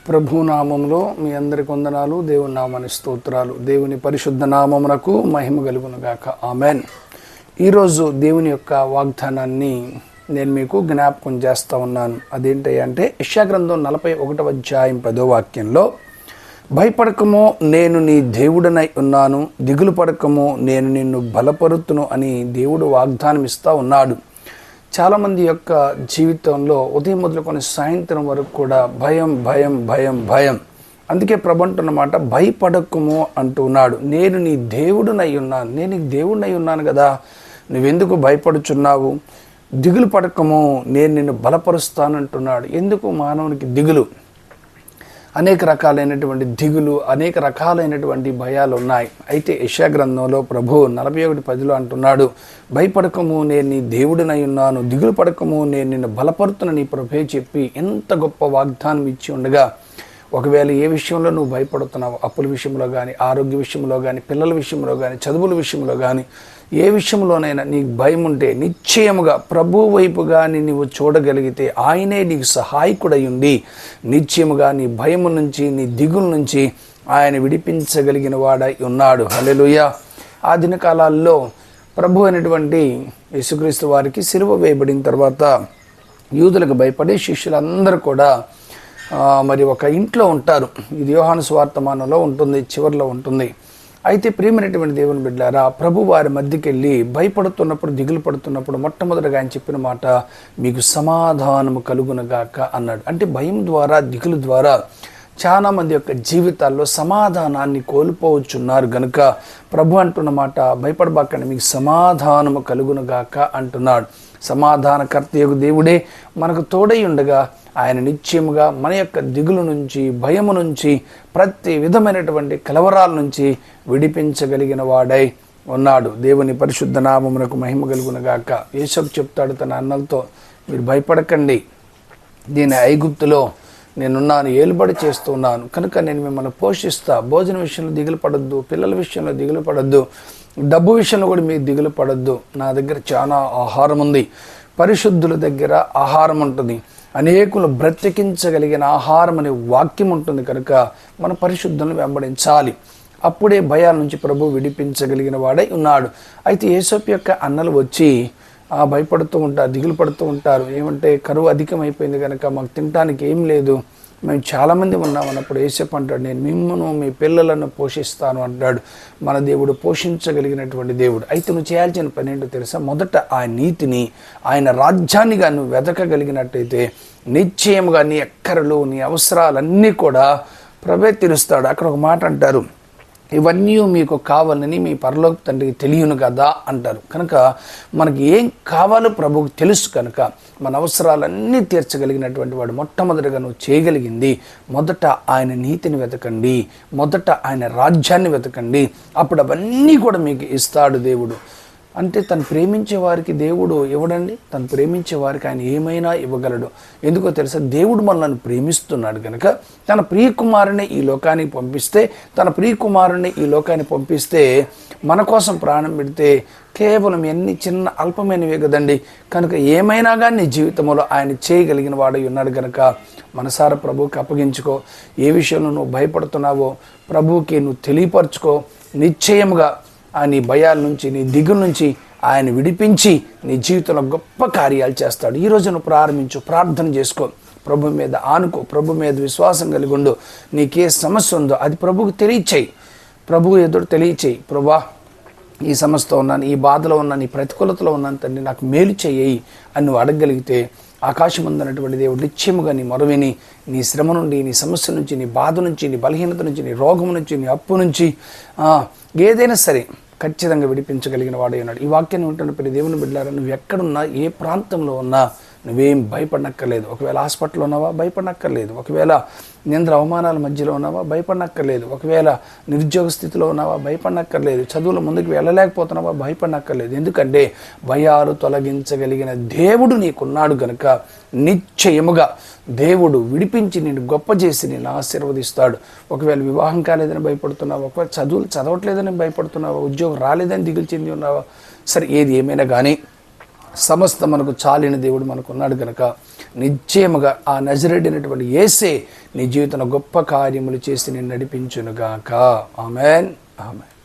ప్రభు నామములో మీ అందరికి వందనాలు. దేవుని నామానికి స్తోత్రాలు. దేవుని పరిశుద్ధ నామమునకు మహిమ కలుగును గాక. ఆమెన్. ఈరోజు దేవుని యొక్క వాగ్దానాన్ని నేను మీకు జ్ఞాపకం చేస్తూ ఉన్నాను. అదేంటి అంటే యెషయా గ్రంథం 41వ అధ్యాయం 10వ వాక్యంలో, భయపడకమో నేను నీ దేవుడనై ఉన్నాను, దిగులు పడకమో నేను నిన్ను బలపరుతును అని దేవుడు వాగ్దానం ఇస్తూ ఉన్నాడు. చాలామంది యొక్క జీవితంలో ఉదయం మొదలుకొని సాయంత్రం వరకు కూడా భయం భయం భయం భయం. అందుకే ప్రభు అంటున్నమాట, భయపడకము అంటున్నాడు. నేను నీ దేవుడునై ఉన్నాను, నేను నీ దేవుడినై ఉన్నాను కదా, నువ్వెందుకు భయపడుచున్నావు? దిగులు పడకము, నేను నిన్ను బలపరుస్తానంటున్నాడు. ఎందుకు మానవునికి దిగులు? అనేక రకాలైనటువంటి దిగులు, అనేక రకాలైనటువంటి భయాలు ఉన్నాయి. అయితే యెషయా గ్రంథంలో ప్రభు 41:10 అంటున్నాడు, భయపడకము నేను నీ దేవుడినై ఉన్నాను, దిగులు పడకము నేను నిన్ను బలపరుతునని ప్రభే చెప్పి ఎంత గొప్ప వాగ్దానం ఇచ్చి ఉండగా, ఒకవేళ ఏ విషయంలో నువ్వు భయపడుతున్నావు, అప్పుల విషయంలో కానీ, ఆరోగ్య విషయంలో కానీ, పిల్లల విషయంలో కానీ, చదువుల విషయంలో కానీ, ఏ విషయంలోనైనా నీకు భయం ఉంటే నిశ్చయముగా ప్రభు వైపుగా నీవు చూడగలిగితే ఆయనే నీకు సహాయకుడై ఉండి నిశ్చయముగా నీ భయము నుంచి, నీ దిగుల నుంచి ఆయన విడిపించగలిగిన వాడై ఉన్నాడు. హల్లెలూయా. ఆ దినకాలాల్లో ప్రభు అయినటువంటి యేసుక్రీస్తు వారికి సిలువ వేయబడిన తర్వాత యూదులకు భయపడి శిష్యులందరూ కూడా మరి ఒక ఇంట్లో ఉంటారు. ఇది యోహాను సువార్తమానంలో ఉంటుంది, చివరిలో ఉంటుంది. అయితే ప్రియమైనటువంటి దేవుని బిడ్డలారా, ప్రభు వారి మధ్యకి వెళ్ళి భయపడుతున్నప్పుడు, దిగులు పడుతున్నప్పుడు మొట్టమొదటిగా ఆయన చెప్పిన మాట, మీకు సమాధానము కలుగునగాక అన్నాడు. అంటే భయం ద్వారా, దిగులు ద్వారా చాలామంది యొక్క జీవితాల్లో సమాధానాన్ని కోల్పోవచ్చున్నారు గనుక ప్రభు అంటున్న మాట, భయపడబాకండి, మీకు సమాధానము కలుగునగాక అంటున్నాడు. సమాధానకర్తయగు దేవుడే మనకు తోడై ఉండగా ఆయన నిశ్చయముగా మన యొక్క దిగులు నుంచి, భయము నుంచి, ప్రతి విధమైనటువంటి కలవరాల నుంచి విడిపించగలిగిన వాడై ఉన్నాడు. దేవుని పరిశుద్ధ నామమునకు మహిమ కలుగునగాక. యేసయ్య చెప్తాడు తన అన్నలతో, మీరు భయపడకండి, దీని ఐగుప్తులో నేనున్నాను, ఏలుబడి చేస్తున్నాను కనుక నేను మిమ్మల్ని పోషిస్తా. భోజన విషయంలో దిగులు పడద్దు, పిల్లల విషయంలో దిగులు పడద్దు, డబ్బు విషయంలో కూడా మీరు దిగులు పడద్దు. నా దగ్గర చాలా ఆహారం ఉంది. పరిశుద్ధుల దగ్గర ఆహారం ఉంటుంది, అనేకులు బ్రతికించగలిగిన ఆహారం అనే వాక్యం ఉంటుంది కనుక మన పరిశుద్ధులను వెంబడించాలి. అప్పుడే భయాల నుంచి ప్రభు విడిపించగలిగిన వాడై ఉన్నాడు. అయితే యేసయ్య యొక్క అన్నలు వచ్చి భయపడుతూ ఉంటారు, దిగులు పడుతూ ఉంటారు. ఏమంటే కరువు అధికమైపోయింది కనుక మాకు తినడానికి ఏం లేదు, మేము చాలామంది ఉన్నాం అన్నప్పుడు యేసయ్య అంటాడు, నేను మిమ్మల్ని మీ పిల్లలను పోషిస్తాను అంటాడు. మన దేవుడు పోషించగలిగినటువంటి దేవుడు. అయితే నువ్వు చేయాల్సిన పని ఏంటో తెలుసా? మొదట ఆయన నీతిని, ఆయన రాజ్యాన్నిగా నువ్వు వెతకగలిగినట్టయితే నిశ్చయముగా నీ ఎక్కరలు, నీ అవసరాలన్నీ కూడా ప్రభే తీరుస్తాడు. అక్కడ ఒక మాట అంటారు, ఇవన్నీ మీకు కావాలని మీ పరలోక తండ్రికి తెలియను కదా అంటారు. కనుక మనకి ఏం కావాలో ప్రభువుకు తెలుసు కనుక మన అవసరాలన్నీ తీర్చగలిగినటువంటి వాడు. మొట్టమొదటిగా నువ్వు చేయగలిగింది, మొదట ఆయన నీతిని వెతకండి, మొదట ఆయన రాజ్యాన్ని వెతకండి, అప్పుడు అవన్నీ కూడా మీకు ఇస్తాడు దేవుడు. అంటే తను ప్రేమించే వారికి దేవుడు ఇవ్వడండి, తను ప్రేమించే వారికి ఆయన ఏమైనా ఇవ్వగలడు. ఎందుకో తెలుసా? దేవుడు మనల్ని ప్రేమిస్తున్నాడు కనుక తన ప్రియకుమారుని ఈ లోకానికి పంపిస్తే, తన ప్రియకుమారుని ఈ లోకానికి పంపిస్తే మన కోసం ప్రాణం పెడితే కేవలం ఎన్ని చిన్న అల్పమైనవే కదండి. కనుక ఏమైనా కానీ నీ జీవితంలో ఆయన చేయగలిగిన వాడై ఉన్నాడు కనుక మనసారా ప్రభువుకి అప్పగించుకో. ఏ విషయంలో నువ్వు భయపడుతున్నావో ప్రభువుకి నువ్వు తెలియపరచుకో. నిశ్చయముగా నీ భయాల నుంచి, నీ దిగుల నుంచి ఆయన విడిపించి నీ జీవితంలో గొప్ప కార్యాలు చేస్తాడు. ఈరోజు నువ్వు ప్రారంభించు, ప్రార్థన చేసుకో, ప్రభు మీద ఆనుకో, ప్రభు మీద విశ్వాసం కలిగి ఉండు. నీకే సమస్య ఉందో అది ప్రభువుకు తెలియచేయి, ప్రభువు ఎదురు తెలియచేయి. ప్రభువా, ఈ సమస్యతో ఉన్నాను, ఈ బాధలో ఉన్నాను, ఈ ప్రతికూలతలో ఉన్నాను తండ్రి, నాకు మేలు చేయి అని నువ్వు అడగగలిగితే ఆకాశం ఉన్నటువంటి దేవుడు నిశ్చయముగా నీ మొరవిని, నీ శ్రమ నుండి, నీ సమస్య నుంచి, నీ బాధ నుంచి, నీ బలహీనత నుంచి, నీ రోగం నుంచి, నీ అప్పు నుంచి, ఏదైనా సరే ఖచ్చితంగా విడిపించగలిగిన వాడే ఉన్నాడు. ఈ వాక్యాన్ని ఉంటున్న ప్రతి దేవుని బిడ్డలారా, నువ్వు ఎక్కడున్నా, ఏ ప్రాంతంలో ఉన్నా నువ్వేం భయపడనక్కర్లేదు. ఒకవేళ హాస్పిటల్లో ఉన్నావా, భయపడనక్కర్లేదు. ఒకవేళ నింద్ర అవమానాల మధ్యలో ఉన్నావా, భయపడనక్కర్లేదు. ఒకవేళ నిరుద్యోగ స్థితిలో ఉన్నావా, భయపడనక్కర్లేదు. చదువులో ముందుకు వెళ్ళలేకపోతున్నావా, భయపడనక్కర్లేదు. ఎందుకంటే భయాలు తొలగించగలిగిన దేవుడు నీకున్నాడు కనుక నిశ్చయముగా దేవుడు విడిపించి నిన్ను గొప్ప చేసి నిన్ను ఆశీర్వదిస్తాడు. ఒకవేళ వివాహం కాలేదని భయపడుతున్నావా, ఒకవేళ చదువులు చదవట్లేదని భయపడుతున్నావా, ఉద్యోగం రాలేదని దిగులు చెంది ఉన్నావా, సరే ఏది ఏమైనా కానీ సమస్త మనకు చాలిన దేవుడు మనకు ఉన్నాడు కనుక నిశ్చయముగా ఆ నజరేయుడైనటువంటి యేసే నీ జీవితంలో గొప్ప కార్యములు చేసి నేను నడిపించునుగాక. Amen, amen.